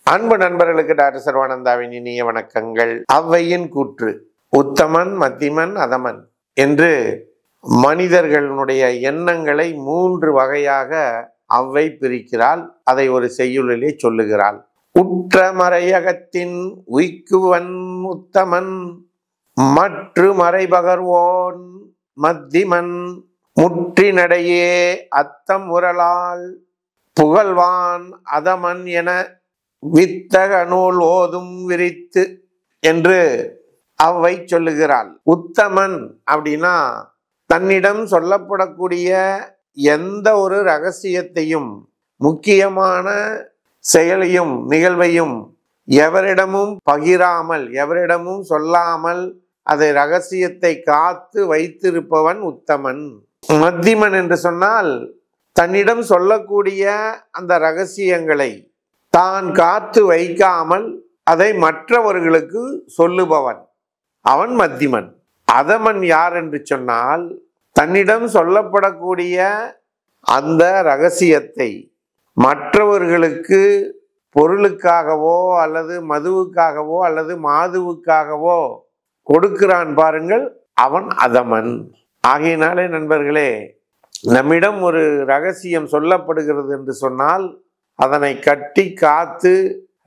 அன்பு நண்பர்களுக்கு டாக்டர் சர்வானந்தாவின் இனிய வணக்கங்கள். ஔவையின் கூற்று உத்தமன், மத்திமன், அதமன் என்று மனிதர்களுடைய எண்ணங்களை 3 வகையாக ஔவை பிரிக்கிறாள். அதை ஒரு செய்யுளிலே சொல்லுகிறாள். உற்ற மறையகத்தின் உய்க்குவன் உத்தமன், மற்று மறைபகர்வோன் மத்திமன், முற்றி நடையே அத்தம் உரலால் புகழ்வான் அதமன் என வித்தக நூல் ஓதும் விரித்து என்று ஔவை சொல்லுகிறாள். உத்தமன் அப்படின்னா தன்னிடம் சொல்லப்படக்கூடிய எந்த ஒரு ரகசியத்தையும், முக்கியமான செயலையும் நிகழ்வையும் எவரிடமும் பகிராமல், எவரிடமும் சொல்லாமல் அதை ரகசியத்தை காத்து வைத்திருப்பவன் உத்தமன். மத்திமன் என்று சொன்னால் தன்னிடம் சொல்லக்கூடிய அந்த ரகசியங்களை தான் காத்து வைக்காமல் அதை மற்றவர்களுக்கு சொல்லுபவன், அவன் மத்திமன். அதமன் யார் என்று சொன்னால் தன்னிடம் சொல்லப்படக்கூடிய அந்த ரகசியத்தை மற்றவர்களுக்கு பொருளுக்காகவோ அல்லது மதுவுக்காகவோ அல்லது மாதுவுக்காகவோ கொடுக்கிறான் பாருங்கள், அவன் அதமன். ஆகையினாலே நண்பர்களே, நம்மிடம் ஒரு ரகசியம் சொல்லப்படுகிறது என்று சொன்னால் அதனை கட்டி காத்து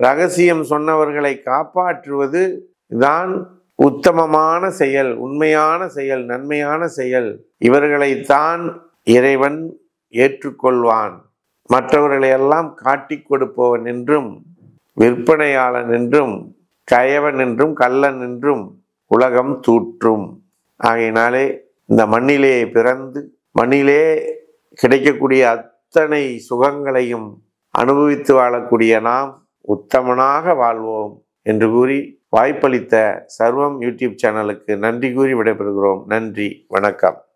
ரகசியம் சொன்னவர்களை காப்பாற்றுவது தான் உத்தமமான செயல், உண்மையான செயல், நன்மையான செயல். இவர்களைத்தான் இறைவன் ஏற்றுக்கொள்வான். மற்றவர்களை எல்லாம் காட்டி கொடுப்பவன் என்றும், விற்பனையாளன் என்றும், கயவன் என்றும், கள்ளன் என்றும் உலகம் தூற்றும். ஆகையினாலே இந்த மண்ணிலே பிறந்து மண்ணிலே கிடைக்கக்கூடிய அத்தனை சுகங்களையும் அனுபவித்து வாழக்கூடிய நாம் உத்தமனாக வாழ்வோம் என்று கூறி வாய்ப்பளித்த சர்வம் யூடியூப் சேனலுக்கு நன்றி கூறி விடைபெறுகிறோம். நன்றி, வணக்கம்.